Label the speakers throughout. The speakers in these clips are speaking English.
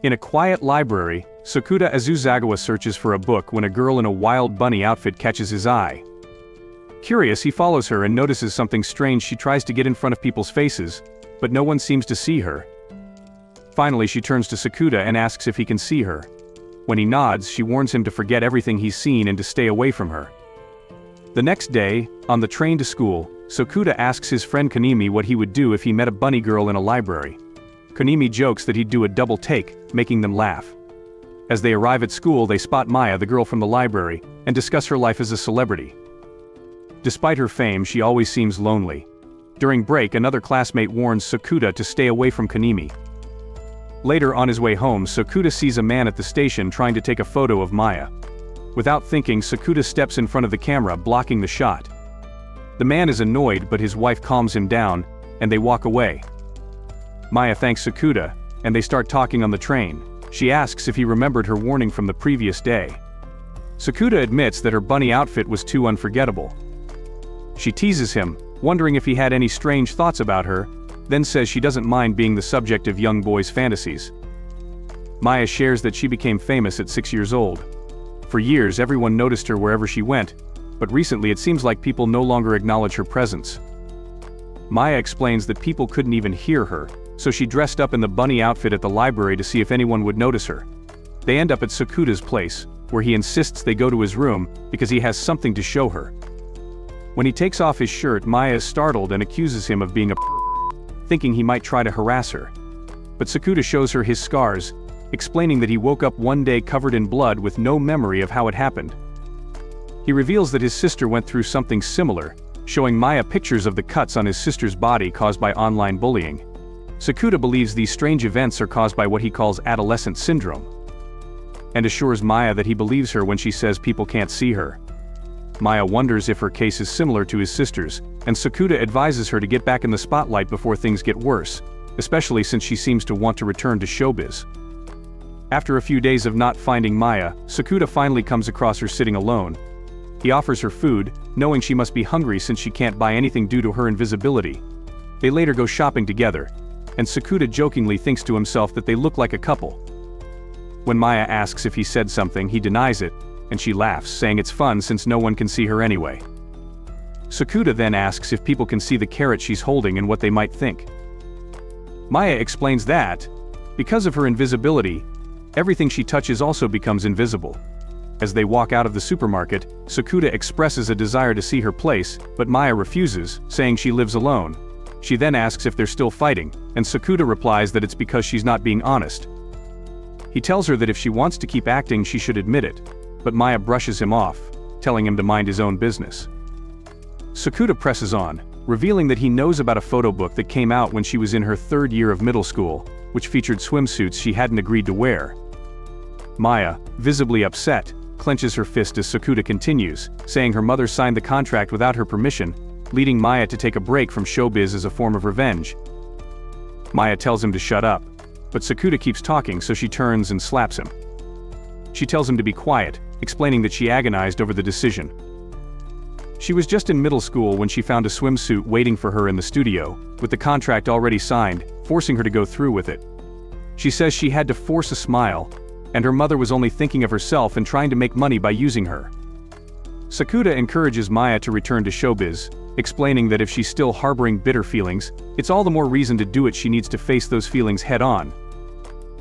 Speaker 1: In a quiet library, Sakuta Azuzagawa searches for a book when a girl in a wild bunny outfit catches his eye. Curious, he follows her and notices something strange. She tries to get in front of people's faces, but no one seems to see her. Finally, she turns to Sakuta and asks if he can see her. When he nods, she warns him to forget everything he's seen and to stay away from her. The next day, on the train to school, Sakuta asks his friend Kanemi what he would do if he met a bunny girl in a library. Kanemi jokes that he'd do a double take, making them laugh. As they arrive at school, they spot Maya, the girl from the library, and discuss her life as a celebrity. Despite her fame, she always seems lonely. During break, another classmate warns Sakuta to stay away from Kanemi. Later, on his way home, Sakuta sees a man at the station trying to take a photo of Maya. Without thinking, Sakuta steps in front of the camera, blocking the shot. The man is annoyed, but his wife calms him down, and they walk away. Maya thanks Sakuta, and they start talking on the train. She asks if he remembered her warning from the previous day. Sakuta admits that her bunny outfit was too unforgettable. She teases him, wondering if he had any strange thoughts about her, then says she doesn't mind being the subject of young boys' fantasies. Maya shares that she became famous at 6 years old. For years, everyone noticed her wherever she went, but recently it seems like people no longer acknowledge her presence. Maya explains that people couldn't even hear her, so she dressed up in the bunny outfit at the library to see if anyone would notice her. They end up at Sakuta's place, where he insists they go to his room because he has something to show her. When he takes off his shirt, Maya is startled and accuses him of being a pervert, thinking he might try to harass her. But Sakuta shows her his scars, explaining that he woke up one day covered in blood with no memory of how it happened. He reveals that his sister went through something similar, showing Maya pictures of the cuts on his sister's body caused by online bullying. Sakuta believes these strange events are caused by what he calls adolescent syndrome, and assures Maya that he believes her when she says people can't see her. Maya wonders if her case is similar to his sister's, and Sakuta advises her to get back in the spotlight before things get worse, especially since she seems to want to return to showbiz. After a few days of not finding Maya, Sakuta finally comes across her sitting alone. He offers her food, knowing she must be hungry since she can't buy anything due to her invisibility. They later go shopping together, and Sakuta jokingly thinks to himself that they look like a couple. When Maya asks if he said something, he denies it, and she laughs, saying it's fun since no one can see her anyway. Sakuta then asks if people can see the carrot she's holding and what they might think. Maya explains that, because of her invisibility, everything she touches also becomes invisible. As they walk out of the supermarket, Sakuta expresses a desire to see her place, but Maya refuses, saying she lives alone. She then asks if they're still fighting, and Sakuta replies that it's because she's not being honest. He tells her that if she wants to keep acting, she should admit it, but Maya brushes him off, telling him to mind his own business. Sakuta presses on, revealing that he knows about a photo book that came out when she was in her 3rd year of middle school, which featured swimsuits she hadn't agreed to wear. Maya, visibly upset, clenches her fist as Sakuta continues, saying her mother signed the contract without her permission, leading Maya to take a break from showbiz as a form of revenge. Maya tells him to shut up, but Sakuta keeps talking, so she turns and slaps him. She tells him to be quiet, explaining that she agonized over the decision. She was just in middle school when she found a swimsuit waiting for her in the studio, with the contract already signed, forcing her to go through with it. She says she had to force a smile, and her mother was only thinking of herself and trying to make money by using her. Sakuta encourages Maya to return to showbiz, explaining that if she's still harboring bitter feelings, it's all the more reason to do it. She needs to face those feelings head-on.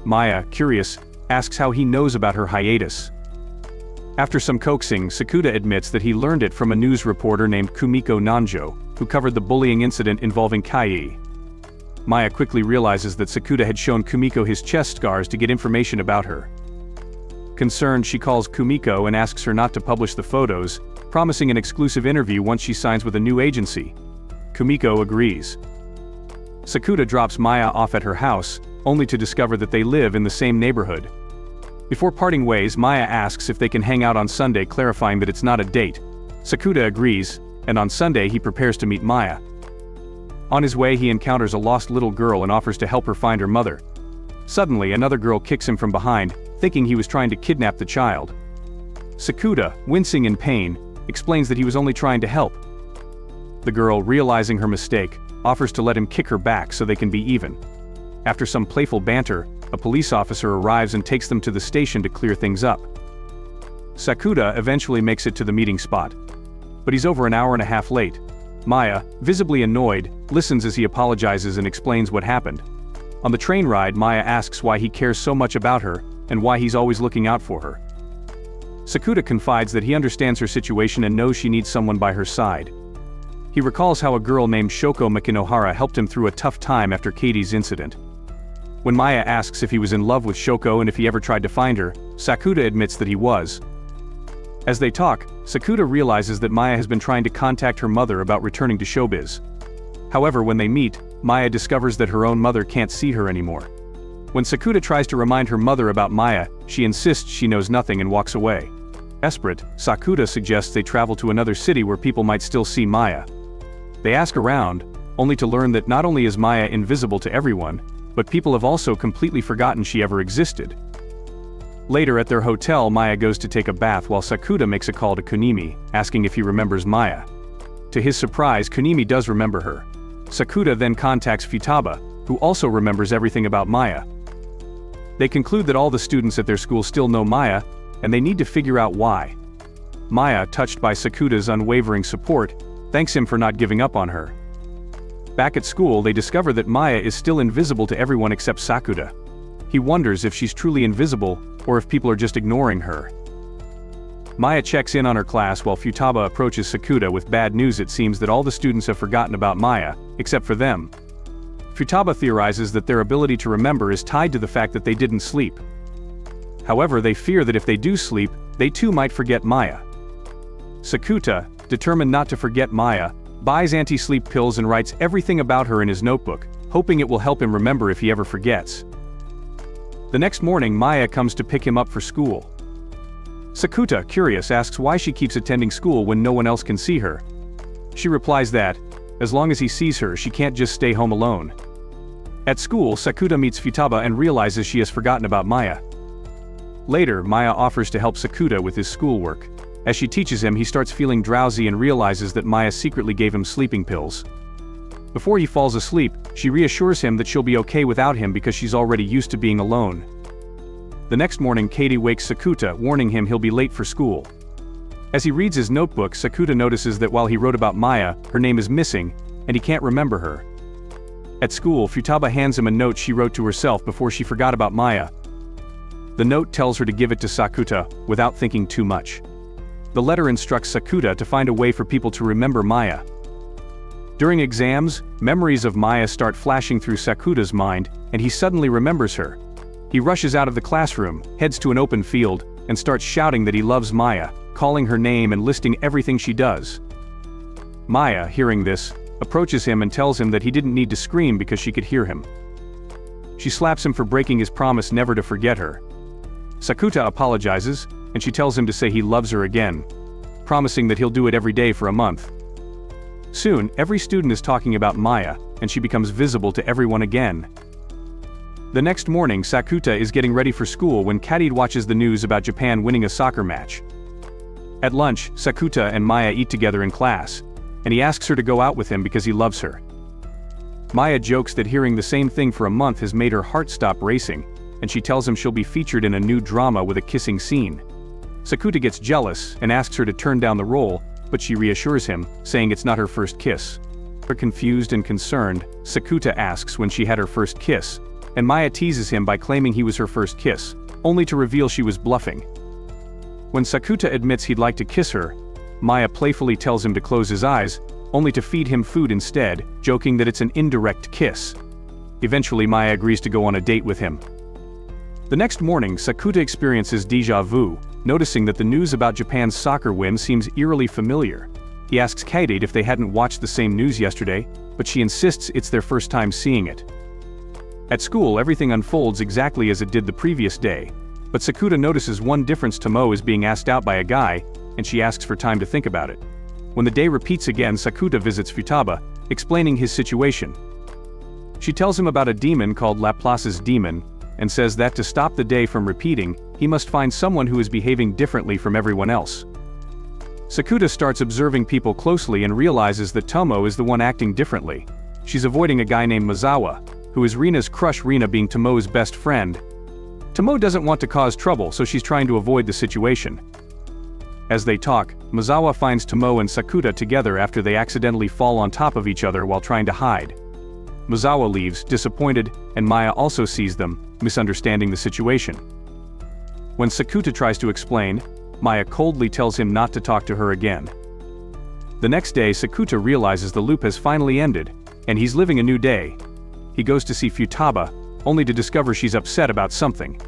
Speaker 1: Maya, curious, asks how he knows about her hiatus. After some coaxing, Sakuta admits that he learned it from a news reporter named Kumiko Nanjo, who covered the bullying incident involving Kai. Maya quickly realizes that Sakuta had shown Kumiko his chest scars to get information about her. Concerned, she calls Kumiko and asks her not to publish the photos, promising an exclusive interview once she signs with a new agency. Kumiko agrees. Sakuta drops Maya off at her house, only to discover that they live in the same neighborhood. Before parting ways, Maya asks if they can hang out on Sunday, clarifying that it's not a date. Sakuta agrees, and on Sunday he prepares to meet Maya. On his way, he encounters a lost little girl and offers to help her find her mother. Suddenly, another girl kicks him from behind, thinking he was trying to kidnap the child. Sakuta, wincing in pain, explains that he was only trying to help. The girl, realizing her mistake, offers to let him kick her back so they can be even. After some playful banter, a police officer arrives and takes them to the station to clear things up. Sakuta eventually makes it to the meeting spot. But he's over an hour and a half late. Maya, visibly annoyed, listens as he apologizes and explains what happened. On the train ride, Maya asks why he cares so much about her, and why he's always looking out for her. Sakuta confides that he understands her situation and knows she needs someone by her side. He recalls how a girl named Shoko Makinohara helped him through a tough time after Katie's incident. When Maya asks if he was in love with Shoko and if he ever tried to find her, Sakuta admits that he was. As they talk, Sakuta realizes that Maya has been trying to contact her mother about returning to showbiz. However, when they meet, Maya discovers that her own mother can't see her anymore. When Sakuta tries to remind her mother about Maya, she insists she knows nothing and walks away. Desperate, Sakuta suggests they travel to another city where people might still see Maya. They ask around, only to learn that not only is Maya invisible to everyone, but people have also completely forgotten she ever existed. Later at their hotel, Maya goes to take a bath while Sakuta makes a call to Kunimi, asking if he remembers Maya. To his surprise, Kunimi does remember her. Sakuta then contacts Futaba, who also remembers everything about Maya. They conclude that all the students at their school still know Maya, and they need to figure out why. Maya, touched by Sakuta's unwavering support, thanks him for not giving up on her. Back at school, they discover that Maya is still invisible to everyone except Sakuta. He wonders if she's truly invisible, or if people are just ignoring her. Maya checks in on her class while Futaba approaches Sakuta with bad news. It seems that all the students have forgotten about Maya, except for them. Futaba theorizes that their ability to remember is tied to the fact that they didn't sleep. However, they fear that if they do sleep, they too might forget Maya. Sakuta, determined not to forget Maya, buys anti-sleep pills and writes everything about her in his notebook, hoping it will help him remember if he ever forgets. The next morning, Maya comes to pick him up for school. Sakuta, curious, asks why she keeps attending school when no one else can see her. She replies that, as long as he sees her, she can't just stay home alone. At school, Sakuta meets Futaba and realizes she has forgotten about Maya. Later, Maya offers to help Sakuta with his schoolwork. As she teaches him, he starts feeling drowsy and realizes that Maya secretly gave him sleeping pills. Before he falls asleep, she reassures him that she'll be okay without him because she's already used to being alone. The next morning, Katie wakes Sakuta, warning him he'll be late for school. As he reads his notebook, Sakuta notices that while he wrote about Maya, her name is missing, and he can't remember her. At school, Futaba hands him a note she wrote to herself before she forgot about Maya. The note tells her to give it to Sakuta, without thinking too much. The letter instructs Sakuta to find a way for people to remember Maya. During exams, memories of Maya start flashing through Sakuta's mind, and he suddenly remembers her. He rushes out of the classroom, heads to an open field, and starts shouting that he loves Maya, calling her name and listing everything she does. Maya, hearing this, approaches him and tells him that he didn't need to scream because she could hear him. She slaps him for breaking his promise never to forget her. Sakuta apologizes, and she tells him to say he loves her again, promising that he'll do it every day for a month. Soon, every student is talking about Maya, and she becomes visible to everyone again. The next morning, Sakuta is getting ready for school when Kadid watches the news about Japan winning a soccer match. At lunch, Sakuta and Maya eat together in class, and he asks her to go out with him because he loves her. Maya jokes that hearing the same thing for a month has made her heart stop racing, and she tells him she'll be featured in a new drama with a kissing scene. Sakuta gets jealous and asks her to turn down the role, but she reassures him, saying it's not her first kiss. Confused and concerned, Sakuta asks when she had her first kiss, and Maya teases him by claiming he was her first kiss, only to reveal she was bluffing. When Sakuta admits he'd like to kiss her, Maya playfully tells him to close his eyes, only to feed him food instead, joking that it's an indirect kiss. Eventually, Maya agrees to go on a date with him. The next morning, Sakuta experiences déjà vu, noticing that the news about Japan's soccer win seems eerily familiar. He asks Kadid if they hadn't watched the same news yesterday, but she insists it's their first time seeing it. At school, everything unfolds exactly as it did the previous day, but Sakuta notices one difference. Tomo is being asked out by a guy, and she asks for time to think about it. When the day repeats again, Sakuta visits Futaba, explaining his situation. She tells him about a demon called Laplace's demon, and says that to stop the day from repeating, he must find someone who is behaving differently from everyone else. Sakuta starts observing people closely and realizes that Tomo is the one acting differently. She's avoiding a guy named Mazawa, who is Rina's crush, Rina being Tomo's best friend. Tomo doesn't want to cause trouble, so she's trying to avoid the situation. As they talk, Misawa finds Tomo and Sakuta together after they accidentally fall on top of each other while trying to hide. Misawa leaves, disappointed, and Maya also sees them, misunderstanding the situation. When Sakuta tries to explain, Maya coldly tells him not to talk to her again. The next day, Sakuta realizes the loop has finally ended, and he's living a new day. He goes to see Futaba, only to discover she's upset about something.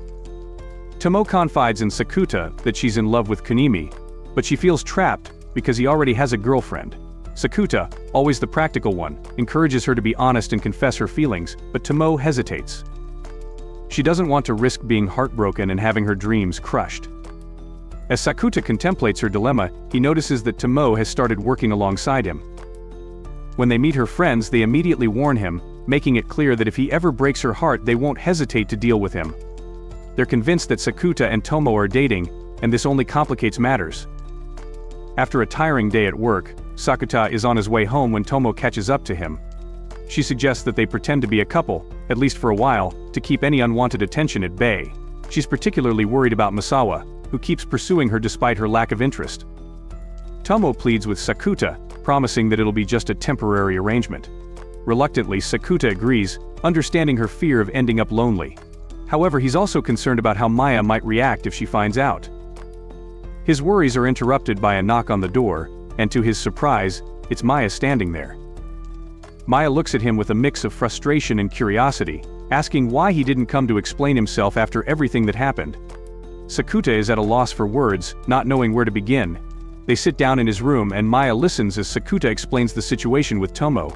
Speaker 1: Tomo confides in Sakuta that she's in love with Kunimi, but she feels trapped because he already has a girlfriend. Sakuta, always the practical one, encourages her to be honest and confess her feelings, but Tomo hesitates. She doesn't want to risk being heartbroken and having her dreams crushed. As Sakuta contemplates her dilemma, he notices that Tomo has started working alongside him. When they meet her friends, they immediately warn him, making it clear that if he ever breaks her heart, they won't hesitate to deal with him. They're convinced that Sakuta and Tomo are dating, and this only complicates matters. After a tiring day at work, Sakuta is on his way home when Tomo catches up to him. She suggests that they pretend to be a couple, at least for a while, to keep any unwanted attention at bay. She's particularly worried about Misawa, who keeps pursuing her despite her lack of interest. Tomo pleads with Sakuta, promising that it'll be just a temporary arrangement. Reluctantly, Sakuta agrees, understanding her fear of ending up lonely. However, he's also concerned about how Maya might react if she finds out. His worries are interrupted by a knock on the door, and to his surprise, it's Maya standing there. Maya looks at him with a mix of frustration and curiosity, asking why he didn't come to explain himself after everything that happened. Sakuta is at a loss for words, not knowing where to begin. They sit down in his room and Maya listens as Sakuta explains the situation with Tomo.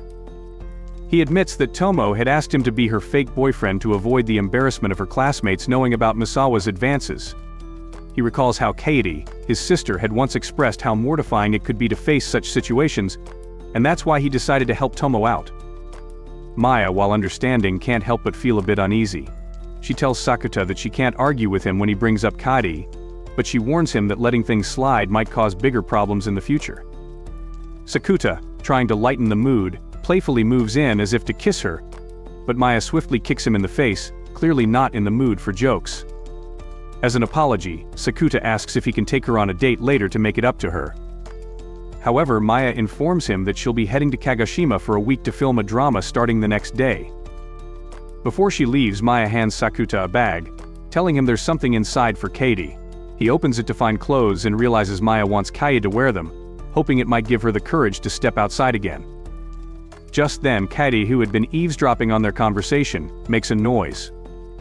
Speaker 1: He admits that Tomo had asked him to be her fake boyfriend to avoid the embarrassment of her classmates knowing about Misawa's advances. He recalls how Kaede, his sister, had once expressed how mortifying it could be to face such situations, and that's why he decided to help Tomo out. Maya, while understanding, can't help but feel a bit uneasy. She tells Sakuta that she can't argue with him when he brings up Kaede, but she warns him that letting things slide might cause bigger problems in the future. Sakuta, trying to lighten the mood, playfully moves in as if to kiss her, but Maya swiftly kicks him in the face, clearly not in the mood for jokes. As an apology, Sakuta asks if he can take her on a date later to make it up to her. However, Maya informs him that she'll be heading to Kagoshima for a week to film a drama starting the next day. Before she leaves, Maya hands Sakuta a bag, telling him there's something inside for Kaede. He opens it to find clothes and realizes Maya wants Kaede to wear them, hoping it might give her the courage to step outside again. Just then, Kaede, who had been eavesdropping on their conversation, makes a noise.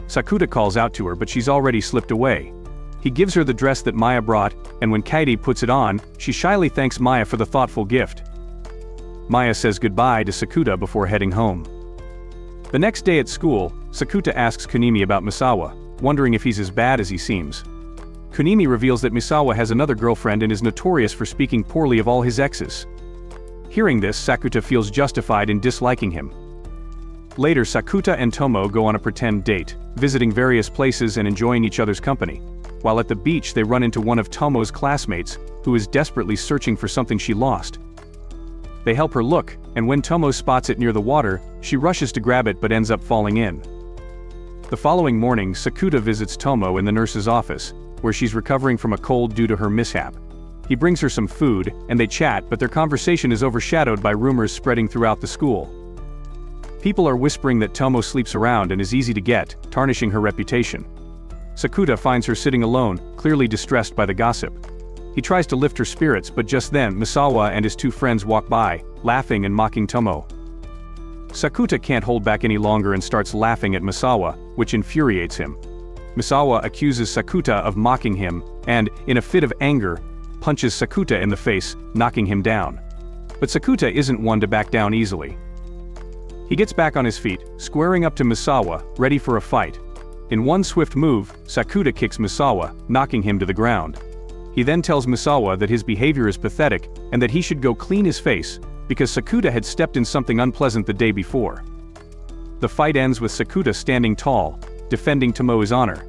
Speaker 1: Sakuta calls out to her, but she's already slipped away. He gives her the dress that Maya brought, and when Kaede puts it on, she shyly thanks Maya for the thoughtful gift. Maya says goodbye to Sakuta before heading home. The next day at school, Sakuta asks Kunimi about Misawa, wondering if he's as bad as he seems. Kunimi reveals that Misawa has another girlfriend and is notorious for speaking poorly of all his exes. Hearing this, Sakuta feels justified in disliking him. Later, Sakuta and Tomo go on a pretend date, visiting various places and enjoying each other's company. While at the beach, they run into one of Tomo's classmates, who is desperately searching for something she lost. They help her look, and when Tomo spots it near the water, she rushes to grab it but ends up falling in. The following morning, Sakuta visits Tomo in the nurse's office, where she's recovering from a cold due to her mishap. He brings her some food, and they chat, but their conversation is overshadowed by rumors spreading throughout the school. People are whispering that Tomo sleeps around and is easy to get, tarnishing her reputation. Sakuta finds her sitting alone, clearly distressed by the gossip. He tries to lift her spirits, but just then, Misawa and his two friends walk by, laughing and mocking Tomo. Sakuta can't hold back any longer and starts laughing at Misawa, which infuriates him. Misawa accuses Sakuta of mocking him, and, in a fit of anger, punches Sakuta in the face, knocking him down. But Sakuta isn't one to back down easily. He gets back on his feet, squaring up to Misawa, ready for a fight. In one swift move, Sakuta kicks Misawa, knocking him to the ground. He then tells Misawa that his behavior is pathetic and that he should go clean his face, because Sakuta had stepped in something unpleasant the day before. The fight ends with Sakuta standing tall, defending Tomo's honor.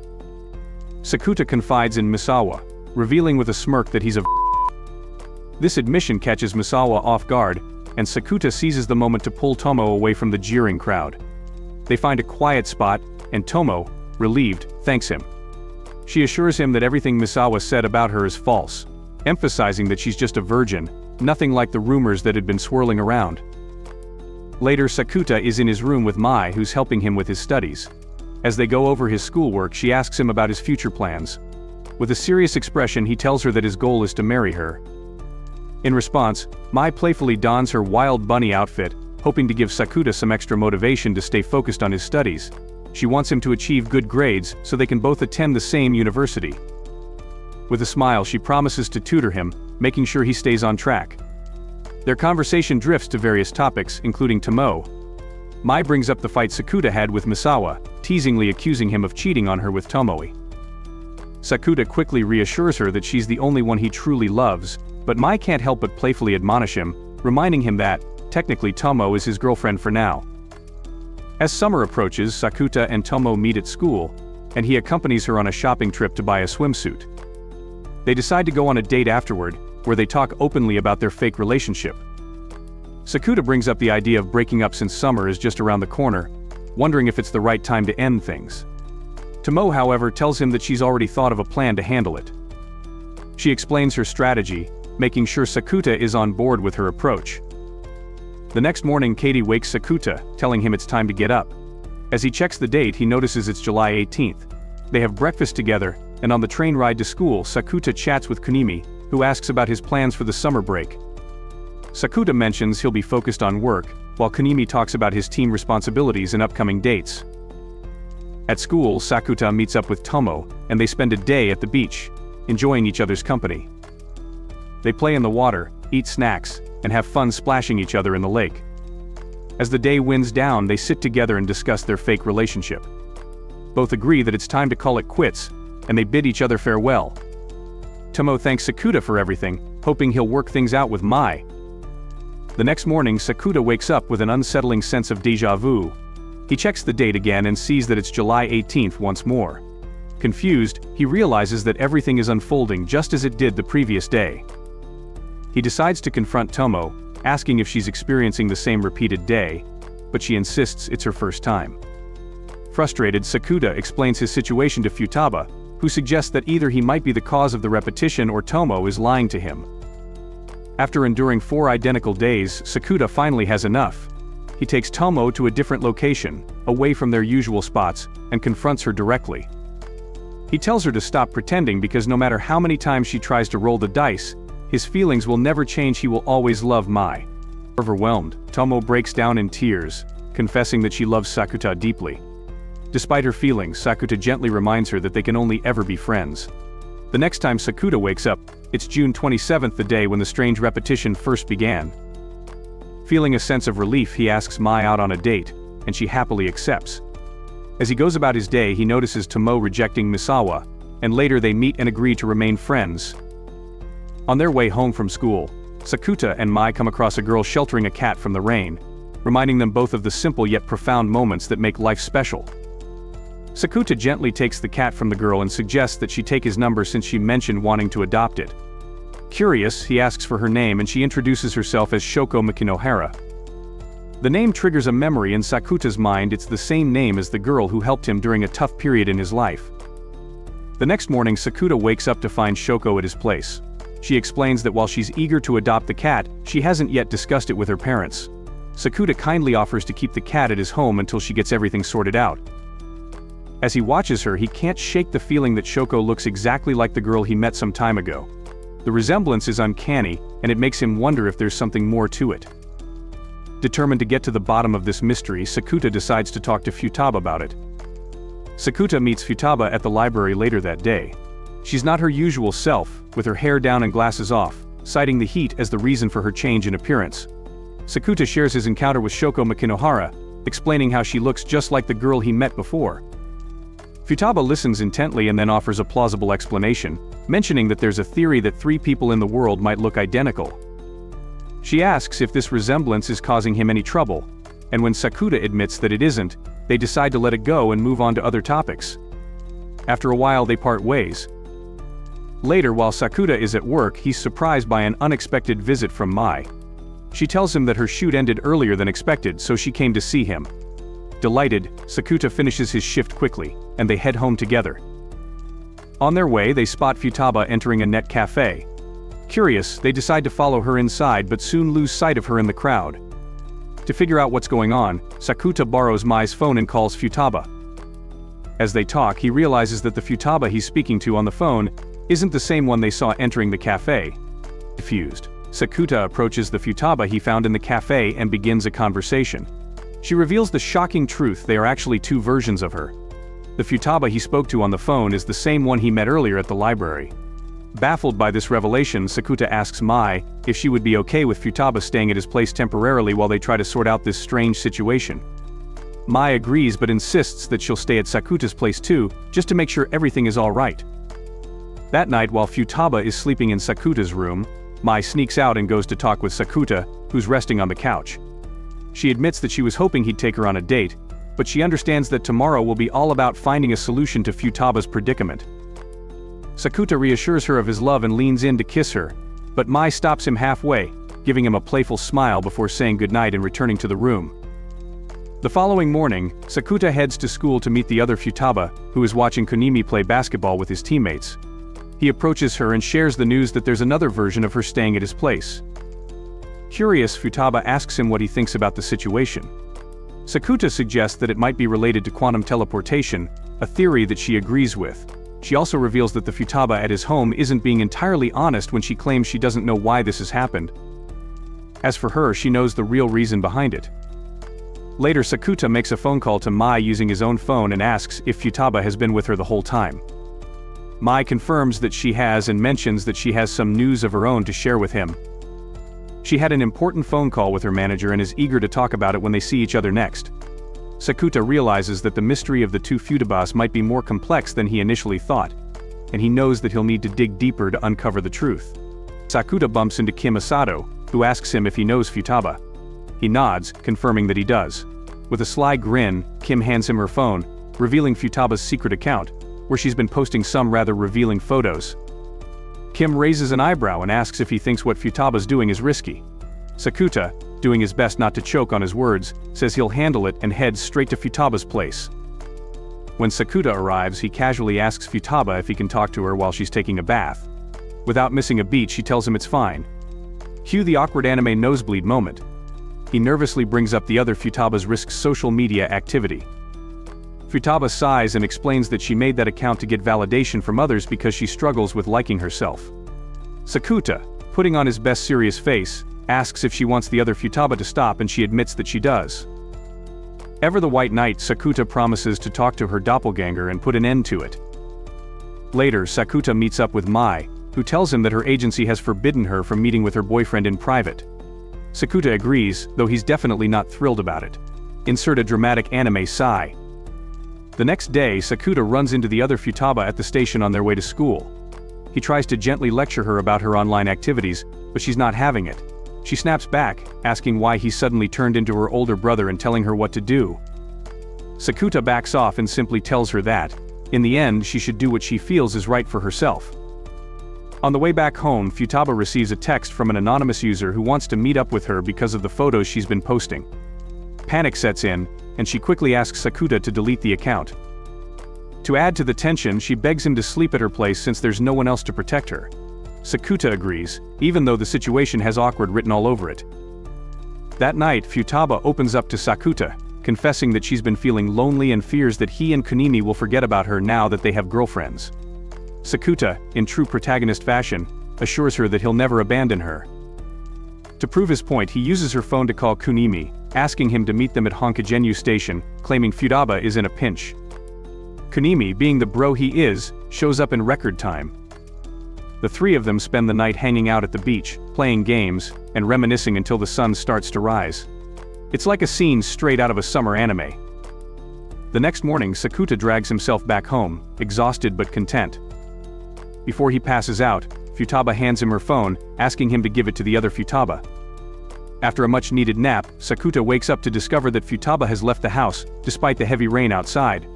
Speaker 1: Sakuta confides in Misawa, revealing with a smirk that he's a This admission catches Misawa off guard, and Sakuta seizes the moment to pull Tomo away from the jeering crowd. They find a quiet spot, and Tomo, relieved, thanks him. She assures him that everything Misawa said about her is false, emphasizing that she's just a virgin, nothing like the rumors that had been swirling around. Later, Sakuta is in his room with Mai, who's helping him with his studies. As they go over his schoolwork, she asks him about his future plans. With a serious expression, he tells her that his goal is to marry her. In response, Mai playfully dons her wild bunny outfit, hoping to give Sakuta some extra motivation to stay focused on his studies. She wants him to achieve good grades so they can both attend the same university. With a smile, she promises to tutor him, making sure he stays on track. Their conversation drifts to various topics, including Tomo. Mai brings up the fight Sakuta had with Misawa, teasingly accusing him of cheating on her with Tomoe. Sakuta quickly reassures her that she's the only one he truly loves, but Mai can't help but playfully admonish him, reminding him that, technically, Tomo is his girlfriend for now. As summer approaches, Sakuta and Tomo meet at school, and he accompanies her on a shopping trip to buy a swimsuit. They decide to go on a date afterward, where they talk openly about their fake relationship. Sakuta brings up the idea of breaking up since summer is just around the corner, wondering if it's the right time to end things. Tomo, however, tells him that she's already thought of a plan to handle it. She explains her strategy, making sure Sakuta is on board with her approach. The next morning, Katie wakes Sakuta, telling him it's time to get up. As he checks the date, he notices it's July 18th. They have breakfast together, and on the train ride to school, Sakuta chats with Kunimi, who asks about his plans for the summer break. Sakuta mentions he'll be focused on work, while Kunimi talks about his team responsibilities and upcoming dates. At school, Sakuta meets up with Tomo, and they spend a day at the beach, enjoying each other's company. They play in the water, eat snacks, and have fun splashing each other in the lake. As the day winds down, they sit together and discuss their fake relationship. Both agree that it's time to call it quits, and they bid each other farewell. Tomo thanks Sakuta for everything, hoping he'll work things out with Mai. The next morning, Sakuta wakes up with an unsettling sense of déjà vu. He checks the date again and sees that it's July 18th once more. Confused, he realizes that everything is unfolding just as it did the previous day. He decides to confront Tomo, asking if she's experiencing the same repeated day, but she insists it's her first time. Frustrated, Sakuta explains his situation to Futaba, who suggests that either he might be the cause of the repetition or Tomo is lying to him. After enduring 4 identical days, Sakuta finally has enough. He takes Tomo to a different location, away from their usual spots, and confronts her directly. He tells her to stop pretending because no matter how many times she tries to roll the dice, his feelings will never change. He will always love Mai. Overwhelmed, Tomo breaks down in tears, confessing that she loves Sakuta deeply. Despite her feelings, Sakuta gently reminds her that they can only ever be friends. The next time Sakuta wakes up, it's June 27th, the day when the strange repetition first began. Feeling a sense of relief, he asks Mai out on a date, and she happily accepts. As he goes about his day, he notices Tomo rejecting Misawa, and later they meet and agree to remain friends. On their way home from school, Sakuta and Mai come across a girl sheltering a cat from the rain, reminding them both of the simple yet profound moments that make life special. Sakuta gently takes the cat from the girl and suggests that she take his number since she mentioned wanting to adopt it. Curious, he asks for her name and she introduces herself as Shoko Mikinohara. The name triggers a memory in Sakuta's mind. It's the same name as the girl who helped him during a tough period in his life. The next morning, Sakuta wakes up to find Shoko at his place. She explains that while she's eager to adopt the cat, she hasn't yet discussed it with her parents. Sakuta kindly offers to keep the cat at his home until she gets everything sorted out. As he watches her, he can't shake the feeling that Shoko looks exactly like the girl he met some time ago. The resemblance is uncanny, and it makes him wonder if there's something more to it. Determined to get to the bottom of this mystery, Sakuta decides to talk to Futaba about it. Sakuta meets Futaba at the library later that day. She's not her usual self, with her hair down and glasses off, citing the heat as the reason for her change in appearance. Sakuta shares his encounter with Shoko Mikinohara, explaining how she looks just like the girl he met before. Futaba listens intently and then offers a plausible explanation, mentioning that there's a theory that 3 people in the world might look identical. She asks if this resemblance is causing him any trouble, and when Sakuta admits that it isn't, they decide to let it go and move on to other topics. After a while, they part ways. Later, while Sakuta is at work, he's surprised by an unexpected visit from Mai. She tells him that her shoot ended earlier than expected, so she came to see him. Delighted, Sakuta finishes his shift quickly, and they head home together. On their way, they spot Futaba entering a net cafe. Curious, they decide to follow her inside but soon lose sight of her in the crowd. To figure out what's going on, Sakuta borrows Mai's phone and calls Futaba. As they talk, he realizes that the Futaba he's speaking to on the phone isn't the same one they saw entering the cafe. Confused, Sakuta approaches the Futaba he found in the cafe and begins a conversation. She reveals the shocking truth: they are actually two versions of her. The Futaba he spoke to on the phone is the same one he met earlier at the library. Baffled by this revelation, Sakuta asks Mai if she would be okay with Futaba staying at his place temporarily while they try to sort out this strange situation. Mai agrees but insists that she'll stay at Sakuta's place too, just to make sure everything is alright. That night, while Futaba is sleeping in Sakuta's room, Mai sneaks out and goes to talk with Sakuta, who's resting on the couch. She admits that she was hoping he'd take her on a date, but she understands that tomorrow will be all about finding a solution to Futaba's predicament. Sakuta reassures her of his love and leans in to kiss her, but Mai stops him halfway, giving him a playful smile before saying goodnight and returning to the room. The following morning, Sakuta heads to school to meet the other Futaba, who is watching Kunimi play basketball with his teammates. He approaches her and shares the news that there's another version of her staying at his place. Curious, Futaba asks him what he thinks about the situation. Sakuta suggests that it might be related to quantum teleportation, a theory that she agrees with. She also reveals that the Futaba at his home isn't being entirely honest when she claims she doesn't know why this has happened. As for her, she knows the real reason behind it. Later, Sakuta makes a phone call to Mai using his own phone and asks if Futaba has been with her the whole time. Mai confirms that she has and mentions that she has some news of her own to share with him. She had an important phone call with her manager and is eager to talk about it when they see each other next. Sakuta realizes that the mystery of the two Futabas might be more complex than he initially thought, and he knows that he'll need to dig deeper to uncover the truth. Sakuta bumps into Kim Asato, who asks him if he knows Futaba. He nods, confirming that he does. With a sly grin, Kim hands him her phone, revealing Futaba's secret account, where she's been posting some rather revealing photos. Kim raises an eyebrow and asks if he thinks what Futaba's doing is risky. Sakuta, doing his best not to choke on his words, says he'll handle it and heads straight to Futaba's place. When Sakuta arrives, he casually asks Futaba if he can talk to her while she's taking a bath. Without missing a beat, she tells him it's fine. Cue the awkward anime nosebleed moment. He nervously brings up the other Futaba's risks social media activity. Futaba sighs and explains that she made that account to get validation from others because she struggles with liking herself. Sakuta, putting on his best serious face, asks if she wants the other Futaba to stop, and she admits that she does. Ever the White Knight, Sakuta promises to talk to her doppelganger and put an end to it. Later, Sakuta meets up with Mai, who tells him that her agency has forbidden her from meeting with her boyfriend in private. Sakuta agrees, though he's definitely not thrilled about it. Insert a dramatic anime sigh. The next day, Sakuta runs into the other Futaba at the station on their way to school. He tries to gently lecture her about her online activities, but she's not having it. She snaps back, asking why he suddenly turned into her older brother and telling her what to do. Sakuta backs off and simply tells her that, in the end, she should do what she feels is right for herself. On the way back home, Futaba receives a text from an anonymous user who wants to meet up with her because of the photos she's been posting. Panic sets in, and she quickly asks Sakuta to delete the account. To add to the tension, she begs him to sleep at her place since there's no one else to protect her. Sakuta agrees, even though the situation has awkward written all over it. That night, Futaba opens up to Sakuta, confessing that she's been feeling lonely and fears that he and Kunimi will forget about her now that they have girlfriends. Sakuta, in true protagonist fashion, assures her that he'll never abandon her. To prove his point, he uses her phone to call Kunimi, asking him to meet them at Honkagenyu Station, claiming Futaba is in a pinch. Kunimi, being the bro he is, shows up in record time. The three of them spend the night hanging out at the beach, playing games, and reminiscing until the sun starts to rise. It's like a scene straight out of a summer anime. The next morning, Sakuta drags himself back home, exhausted but content. Before he passes out, Futaba hands him her phone, asking him to give it to the other Futaba. After a much-needed nap, Sakuta wakes up to discover that Futaba has left the house, despite the heavy rain outside.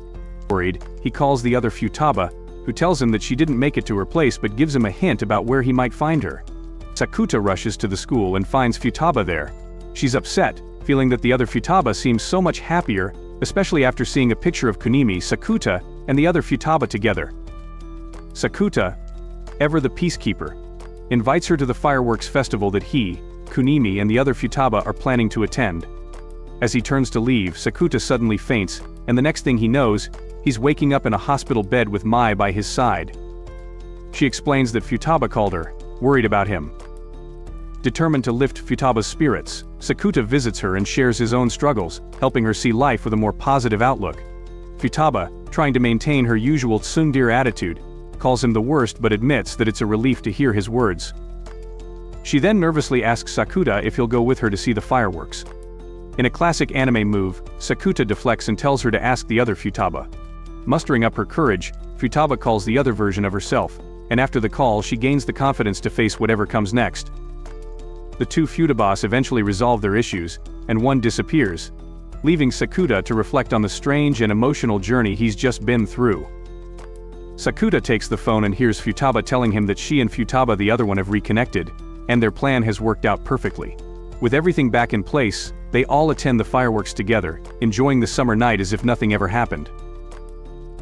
Speaker 1: Worried, he calls the other Futaba, who tells him that she didn't make it to her place but gives him a hint about where he might find her. Sakuta rushes to the school and finds Futaba there. She's upset, feeling that the other Futaba seems so much happier especially after seeing a picture of Kunimi, Sakuta, and the other Futaba together. Sakuta, ever the peacekeeper, invites her to the fireworks festival that he, Kunimi, and the other Futaba are planning to attend. As he turns to leave, Sakuta suddenly faints, and the next thing he knows, he's waking up in a hospital bed with Mai by his side. She explains that Futaba called her, worried about him. Determined to lift Futaba's spirits, Sakuta visits her and shares his own struggles, helping her see life with a more positive outlook. Futaba, trying to maintain her usual tsundere attitude, calls him the worst but admits that it's a relief to hear his words. She then nervously asks Sakuta if he'll go with her to see the fireworks. In a classic anime move, Sakuta deflects and tells her to ask the other Futaba. Mustering up her courage, Futaba calls the other version of herself, and after the call she gains the confidence to face whatever comes next. The two Futabas eventually resolve their issues, and one disappears, leaving Sakuta to reflect on the strange and emotional journey he's just been through. Sakuta takes the phone and hears Futaba telling him that she and Futaba the other one have reconnected, and their plan has worked out perfectly. With everything back in place, they all attend the fireworks together, enjoying the summer night as if nothing ever happened.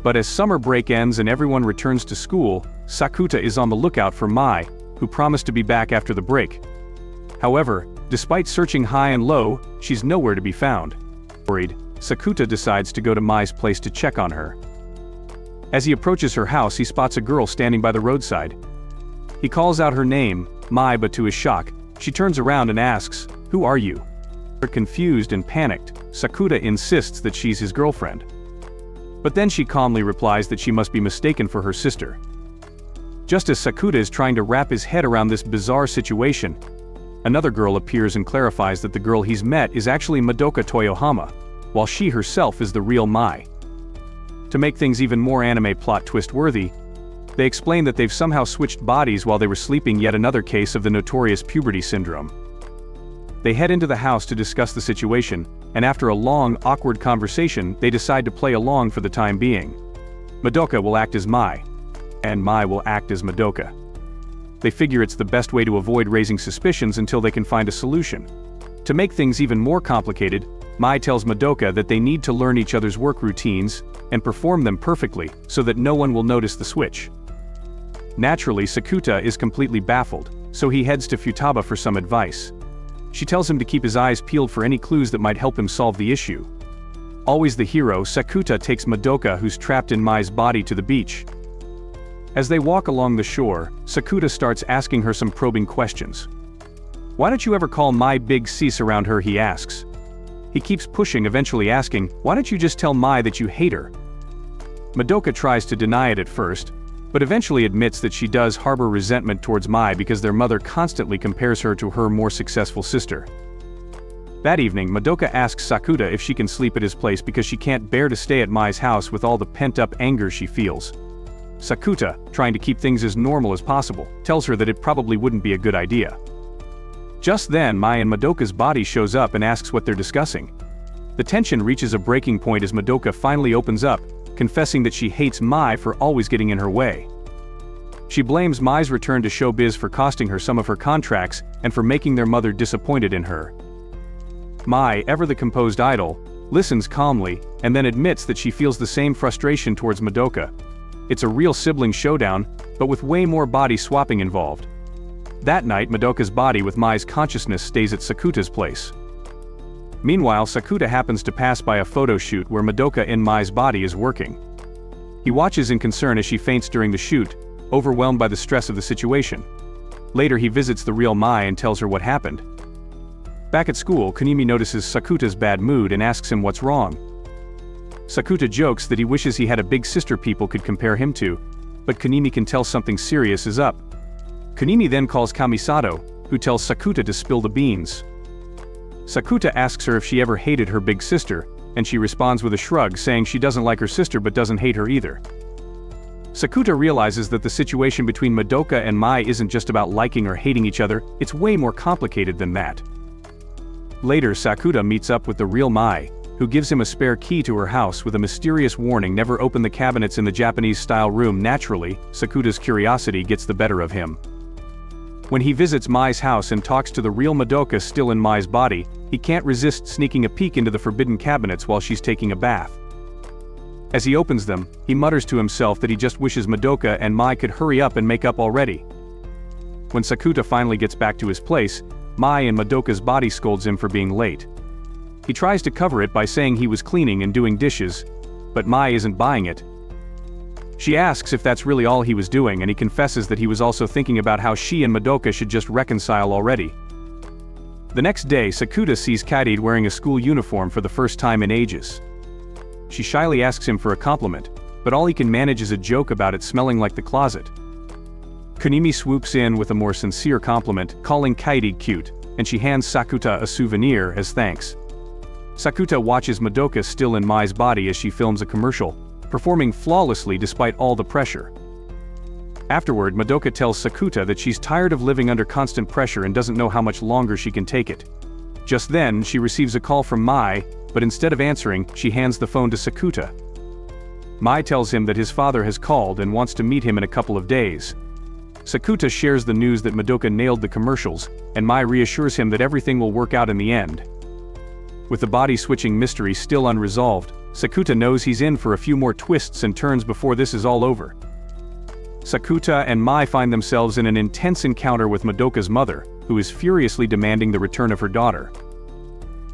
Speaker 1: But as summer break ends and everyone returns to school, Sakuta is on the lookout for Mai, who promised to be back after the break. However, despite searching high and low, she's nowhere to be found. Worried, Sakuta decides to go to Mai's place to check on her. As he approaches her house, he spots a girl standing by the roadside. He calls out her name, Mai, but to his shock, she turns around and asks, "Who are you?" Confused and panicked, Sakuta insists that she's his girlfriend. But then she calmly replies that she must be mistaken for her sister. Just as Sakuta is trying to wrap his head around this bizarre situation, another girl appears and clarifies that the girl he's met is actually Madoka Toyohama, while she herself is the real Mai. To make things even more anime plot twist worthy, they explain that they've somehow switched bodies while they were sleeping, yet another case of the notorious puberty syndrome. They head into the house to discuss the situation, and after a long, awkward conversation, they decide to play along for the time being. Madoka will act as Mai, and Mai will act as Madoka. They figure it's the best way to avoid raising suspicions until they can find a solution. To make things even more complicated, Mai tells Madoka that they need to learn each other's work routines and perform them perfectly so that no one will notice the switch. Naturally, Sakuta is completely baffled, so he heads to Futaba for some advice. She tells him to keep his eyes peeled for any clues that might help him solve the issue. Always the hero, Sakuta takes Madoka, who's trapped in Mai's body, to the beach. As they walk along the shore, Sakuta starts asking her some probing questions. "Why don't you ever call Mai big sis around her?" he asks. He keeps pushing, eventually asking, "Why don't you just tell Mai that you hate her?" Madoka tries to deny it at first, but eventually admits that she does harbor resentment towards Mai because their mother constantly compares her to her more successful sister. That evening, Madoka asks Sakuta if she can sleep at his place because she can't bear to stay at Mai's house with all the pent-up anger she feels. Sakuta, trying to keep things as normal as possible, tells her that it probably wouldn't be a good idea. Just then, Mai and Madoka's body shows up and asks what they're discussing. The tension reaches a breaking point as Madoka finally opens up, confessing that she hates Mai for always getting in her way. She blames Mai's return to showbiz for costing her some of her contracts and for making their mother disappointed in her. Mai, ever the composed idol, listens calmly and then admits that she feels the same frustration towards Madoka. It's a real sibling showdown, but with way more body swapping involved. That night, Madoka's body with Mai's consciousness stays at Sakuta's place. Meanwhile, Sakuta happens to pass by a photo shoot where Madoka in Mai's body is working. He watches in concern as she faints during the shoot, overwhelmed by the stress of the situation. Later he visits the real Mai and tells her what happened. Back at school, Kunimi notices Sakuta's bad mood and asks him what's wrong. Sakuta jokes that he wishes he had a big sister people could compare him to, but Kunimi can tell something serious is up. Kunimi then calls Kamisato, who tells Sakuta to spill the beans. Sakuta asks her if she ever hated her big sister, and she responds with a shrug, saying she doesn't like her sister but doesn't hate her either. Sakuta realizes that the situation between Madoka and Mai isn't just about liking or hating each other, it's way more complicated than that. Later, Sakuta meets up with the real Mai, who gives him a spare key to her house with a mysterious warning: never open the cabinets in the Japanese-style room. Naturally, Sakuta's curiosity gets the better of him. When he visits Mai's house and talks to the real Madoka still in Mai's body, he can't resist sneaking a peek into the forbidden cabinets while she's taking a bath. As he opens them, he mutters to himself that he just wishes Madoka and Mai could hurry up and make up already. When Sakuta finally gets back to his place, Mai and Madoka's body scolds him for being late. He tries to cover it by saying he was cleaning and doing dishes, but Mai isn't buying it. She asks if that's really all he was doing, and he confesses that he was also thinking about how she and Madoka should just reconcile already. The next day, Sakuta sees Kaede wearing a school uniform for the first time in ages. She shyly asks him for a compliment, but all he can manage is a joke about it smelling like the closet. Kunimi swoops in with a more sincere compliment, calling Kaede cute, and she hands Sakuta a souvenir as thanks. Sakuta watches Madoka still in Mai's body as she films a commercial, performing flawlessly despite all the pressure. Afterward, Madoka tells Sakuta that she's tired of living under constant pressure and doesn't know how much longer she can take it. Just then, she receives a call from Mai, but instead of answering, she hands the phone to Sakuta. Mai tells him that his father has called and wants to meet him in a couple of days. Sakuta shares the news that Madoka nailed the commercials, and Mai reassures him that everything will work out in the end. With the body-switching mystery still unresolved, Sakuta knows he's in for a few more twists and turns before this is all over. Sakuta and Mai find themselves in an intense encounter with Madoka's mother, who is furiously demanding the return of her daughter.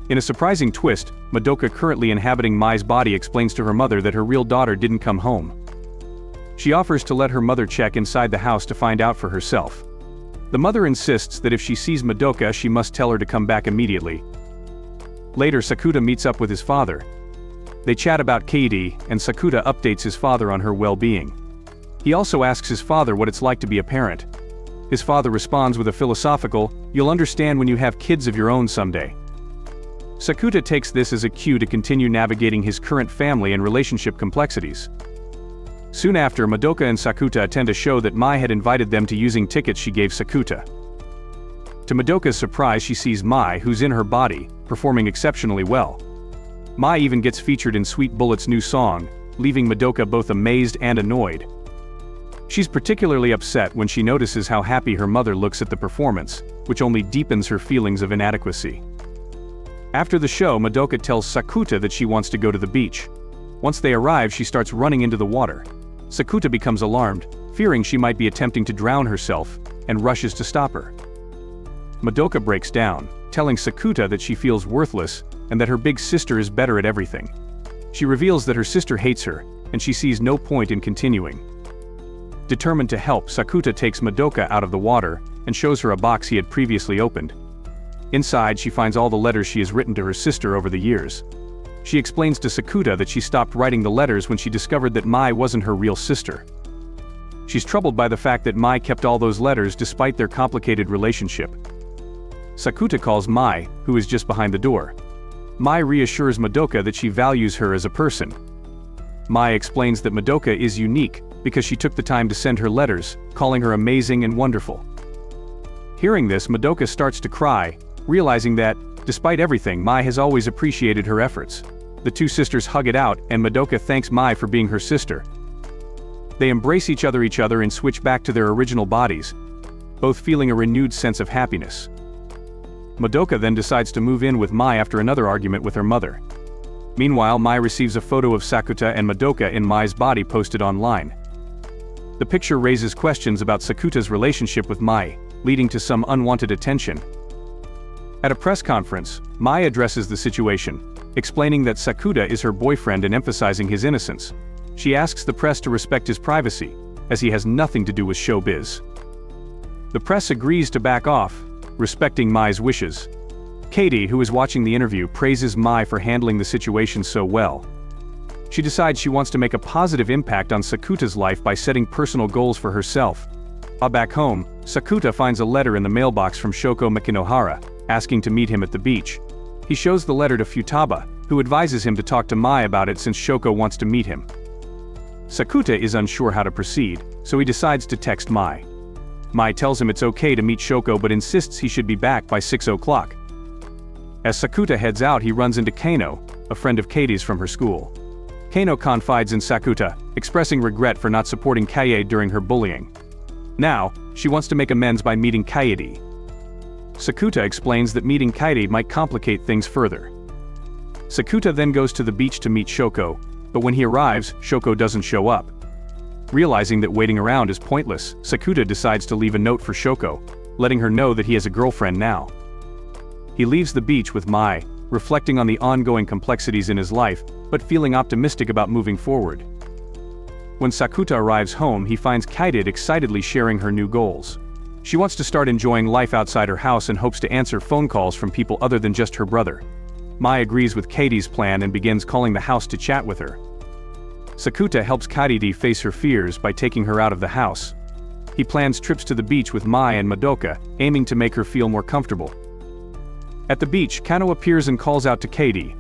Speaker 1: In a surprising twist, Madoka, currently inhabiting Mai's body, explains to her mother that her real daughter didn't come home. She offers to let her mother check inside the house to find out for herself. The mother insists that if she sees Madoka, she must tell her to come back immediately. Later, Sakuta meets up with his father. They chat about Kaede, and Sakuta updates his father on her well-being. He also asks his father what it's like to be a parent. His father responds with a philosophical, "You'll understand when you have kids of your own someday." Sakuta takes this as a cue to continue navigating his current family and relationship complexities. Soon after, Madoka and Sakuta attend a show that Mai had invited them to using tickets she gave Sakuta. To Madoka's surprise, she sees Mai, who's in her body, performing exceptionally well. Mai even gets featured in Sweet Bullet's new song, leaving Madoka both amazed and annoyed. She's particularly upset when she notices how happy her mother looks at the performance, which only deepens her feelings of inadequacy. After the show, Madoka tells Sakuta that she wants to go to the beach. Once they arrive, she starts running into the water. Sakuta becomes alarmed, fearing she might be attempting to drown herself, and rushes to stop her. Madoka breaks down, telling Sakuta that she feels worthless and that her big sister is better at everything. She reveals that her sister hates her, and she sees no point in continuing. Determined to help, Sakuta takes Madoka out of the water and shows her a box he had previously opened. Inside, she finds all the letters she has written to her sister over the years. She explains to Sakuta that she stopped writing the letters when she discovered that Mai wasn't her real sister. She's troubled by the fact that Mai kept all those letters despite their complicated relationship. Sakuta calls Mai, who is just behind the door. Mai reassures Madoka that she values her as a person. Mai explains that Madoka is unique because she took the time to send her letters, calling her amazing and wonderful. Hearing this, Madoka starts to cry, realizing that, despite everything, Mai has always appreciated her efforts. The two sisters hug it out, and Madoka thanks Mai for being her sister. They embrace each other and switch back to their original bodies, both feeling a renewed sense of happiness. Madoka then decides to move in with Mai after another argument with her mother. Meanwhile, Mai receives a photo of Sakuta and Madoka in Mai's body posted online. The picture raises questions about Sakuta's relationship with Mai, leading to some unwanted attention. At a press conference, Mai addresses the situation, explaining that Sakuta is her boyfriend and emphasizing his innocence. She asks the press to respect his privacy, as he has nothing to do with showbiz. The press agrees to back off, respecting Mai's wishes. Kaede, who is watching the interview, praises Mai for handling the situation so well. She decides she wants to make a positive impact on Sakuta's life by setting personal goals for herself. Back home, Sakuta finds a letter in the mailbox from Shoko Mikinohara, asking to meet him at the beach. He shows the letter to Futaba, who advises him to talk to Mai about it since Shoko wants to meet him. Sakuta is unsure how to proceed, so he decides to text Mai. Mai tells him it's okay to meet Shoko but insists he should be back by 6 o'clock. As Sakuta heads out, he runs into Kano, a friend of Kaede's from her school. Kano confides in Sakuta, expressing regret for not supporting Kaede during her bullying. Now, She wants to make amends by meeting Kaede. Sakuta explains that meeting Kaede might complicate things further. Sakuta then goes to the beach to meet Shoko, but when he arrives, Shoko doesn't show up. Realizing that waiting around is pointless, Sakuta decides to leave a note for Shoko, letting her know that he has a girlfriend now. He leaves the beach with Mai, reflecting on the ongoing complexities in his life, but feeling optimistic about moving forward. When Sakuta arrives home, he finds Kaede excitedly sharing her new goals. She wants to start enjoying life outside her house and hopes to answer phone calls from people other than just her brother. Mai agrees with Kaede's plan and begins calling the house to chat with her. Sakuta helps Kaede face her fears by taking her out of the house. He plans trips to the beach with Mai and Madoka, aiming to make her feel more comfortable. At the beach, Kano appears and calls out to Kaede.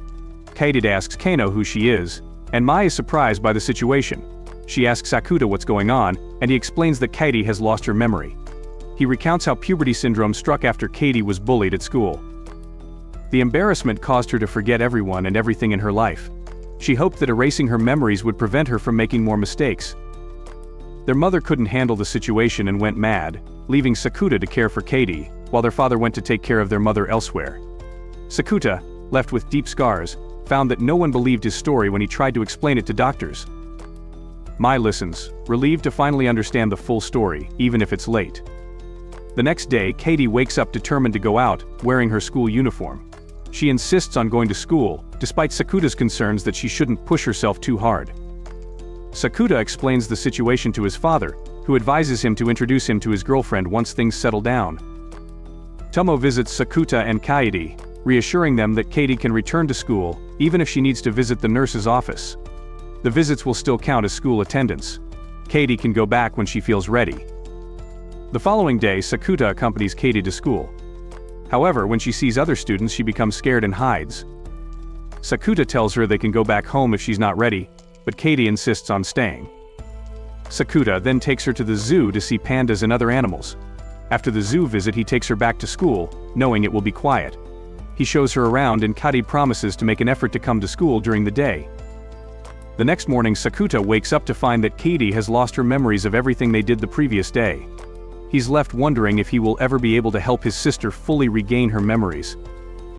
Speaker 1: Kaede asks Kano who she is, and Mai is surprised by the situation. She asks Sakuta what's going on, and he explains that Kaede has lost her memory. He recounts how puberty syndrome struck after Kaede was bullied at school. The embarrassment caused her to forget everyone and everything in her life. She hoped that erasing her memories would prevent her from making more mistakes. Their mother couldn't handle the situation and went mad, leaving Sakuta to care for Kaede, while their father went to take care of their mother elsewhere. Sakuta, left with deep scars, found that no one believed his story when he tried to explain it to doctors. Mai listens, relieved to finally understand the full story, even if it's late. The next day, Kaede wakes up determined to go out, wearing her school uniform. She insists on going to school, despite Sakuta's concerns that she shouldn't push herself too hard. Sakuta explains the situation to his father, who advises him to introduce him to his girlfriend once things settle down. Tomo visits Sakuta and Kaede, reassuring them that Kaede can return to school, even if she needs to visit the nurse's office. The visits will still count as school attendance. Kaede can go back when she feels ready. The following day, Sakuta accompanies Kaede to school. However, when she sees other students, she becomes scared and hides. Sakuta tells her they can go back home if she's not ready, but Kaede insists on staying. Sakuta then takes her to the zoo to see pandas and other animals. After the zoo visit, he takes her back to school, knowing it will be quiet. He shows her around and Kaede promises to make an effort to come to school during the day. The next morning, Sakuta wakes up to find that Kaede has lost her memories of everything they did the previous day. He's left wondering if he will ever be able to help his sister fully regain her memories.